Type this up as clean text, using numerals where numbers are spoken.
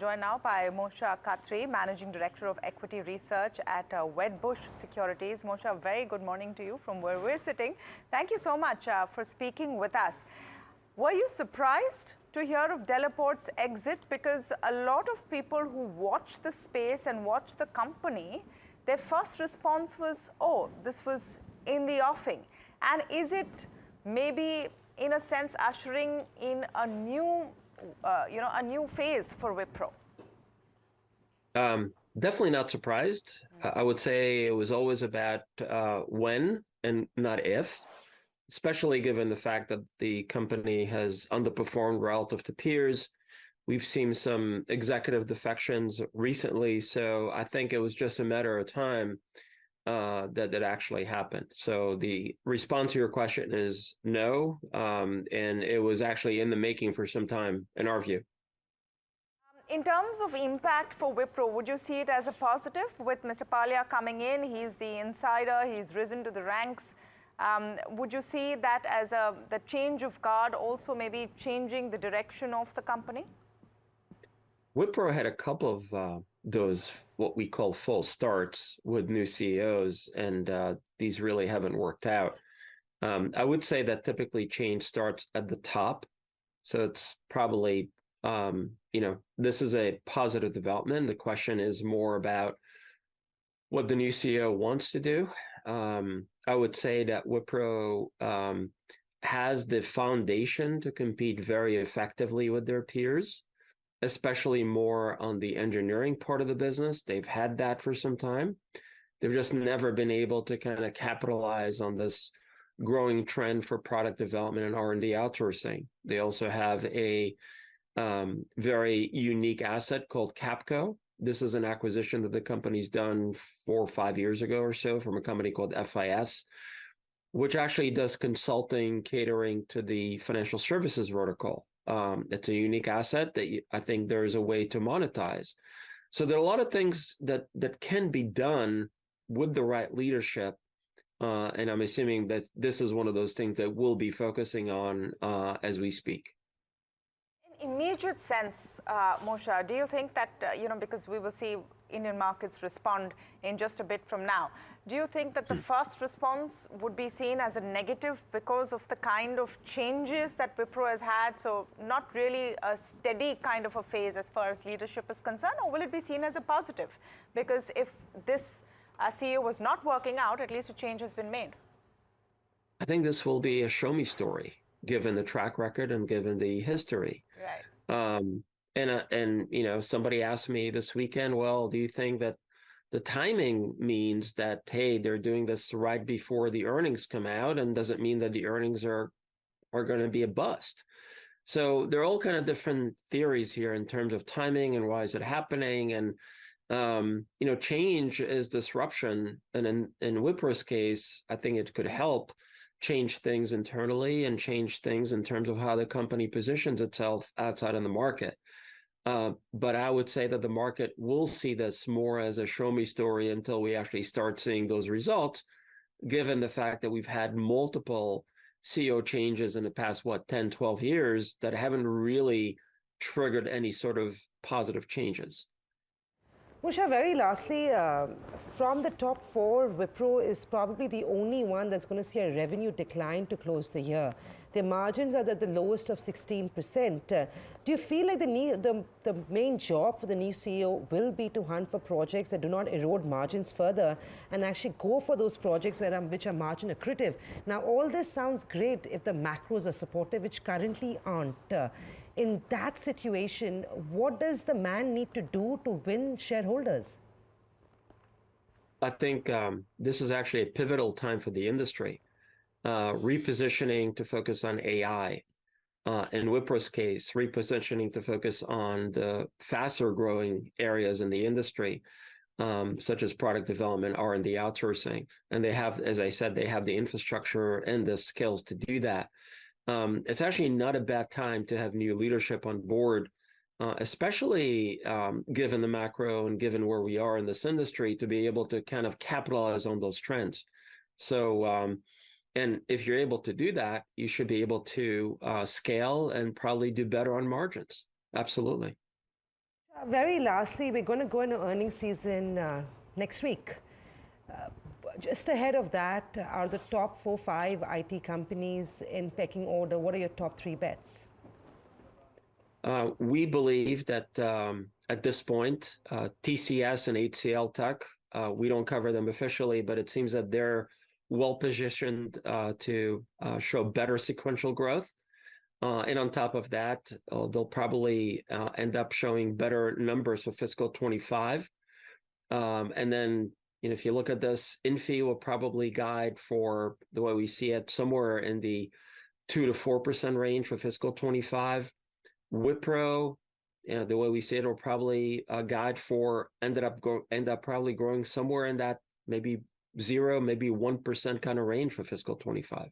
joined now by Moshe Katri, Managing Director of Equity Research at Wedbush Securities. Moshe, a very good morning to you from where we're sitting. Thank you so much for speaking with us. Were you surprised to hear of Delaporte's exit? Because a lot of people who watch the space and watch the company, their first response was, oh, this was in the offing. And is it maybe, in a sense, ushering in a new a new phase for Wipro? Definitely not surprised. I would say it was always about when and not if, especially given the fact that the company has underperformed relative to peers. We've seen some executive defections recently, so I think it was just a matter of time that actually happened. So the response to your question is no, and it was actually in the making for some time, in our view. In terms of impact for Wipro, would you see it as a positive with Mr. Palia coming in? He's the insider, he's risen to the ranks. Would you see that as the change of guard also maybe changing the direction of the company? Wipro had a couple of those, what we call false starts with new CEOs, and these really haven't worked out. I would say that typically change starts at the top. So it's probably, this is a positive development. The question is more about what the new CEO wants to do. I would say that Wipro has the foundation to compete very effectively with their peers, especially more on the engineering part of the business. They've had that for some time. They've just never been able to kind of capitalize on this growing trend for product development and R&D outsourcing. They also have a very unique asset called Capco. This is an acquisition that the company's done 4 or 5 years ago or so from a company called FIS, which actually does consulting catering to the financial services vertical. It's a unique asset that I think there is a way to monetize. So there are a lot of things that can be done with the right leadership. And I'm assuming that this is one of those things that we'll be focusing on as we speak. In immediate sense, Moshe, do you think that, because we will see Indian markets respond in just a bit from now, do you think that the first response would be seen as a negative because of the kind of changes that Wipro has had? So not really a steady kind of a phase as far as leadership is concerned, or will it be seen as a positive? Because if this CEO was not working out, at least a change has been made. I think this will be a show me story, given the track record and given the history. Right. And somebody asked me this weekend, well, do you think that the timing means that, hey, they're doing this right before the earnings come out, and doesn't mean that the earnings are going to be a bust? So there are all kind of different theories here in terms of timing and why is it happening. And, change is disruption. And in Wipro's case, I think it could help change things internally and change things in terms of how the company positions itself outside in the market. But I would say that the market will see this more as a show me story until we actually start seeing those results, given the fact that we've had multiple CEO changes in the past, 10, 12 years that haven't really triggered any sort of positive changes. Moshe, very lastly, from the top 4, Wipro is probably the only one that's going to see a revenue decline to close the year. Their margins are at the lowest of 16%. Do you feel like the main job for the new CEO will be to hunt for projects that do not erode margins further and actually go for those projects which are margin accretive? Now, all this sounds great if the macros are supportive, which currently aren't. In that situation, what does the man need to do to win shareholders? I think this is actually a pivotal time for the industry. Repositioning to focus on AI. In Wipro's case, repositioning to focus on the faster growing areas in the industry, such as product development, R&D outsourcing. And they have, as I said, they have the infrastructure and the skills to do that. It's actually not a bad time to have new leadership on board, especially given the macro and given where we are in this industry, to be able to kind of capitalize on those trends. So, and if you're able to do that, you should be able to scale and probably do better on margins. Absolutely. Very lastly, we're going to go into earnings season next week. Just ahead of that are the top 4, 5 IT companies in pecking order. What are your top 3 bets? We believe that at this point, TCS and HCL Tech, we don't cover them officially, but it seems that they're well positioned to show better sequential growth. And on top of that, they'll probably end up showing better numbers for fiscal 25. And then, if you look at this, Infi will probably guide for the way we see it somewhere in the 2 to 4% range for fiscal 25. Wipro, the way we see it, will probably guide for end up probably growing somewhere in that maybe 0, maybe 1% kind of range for fiscal 25.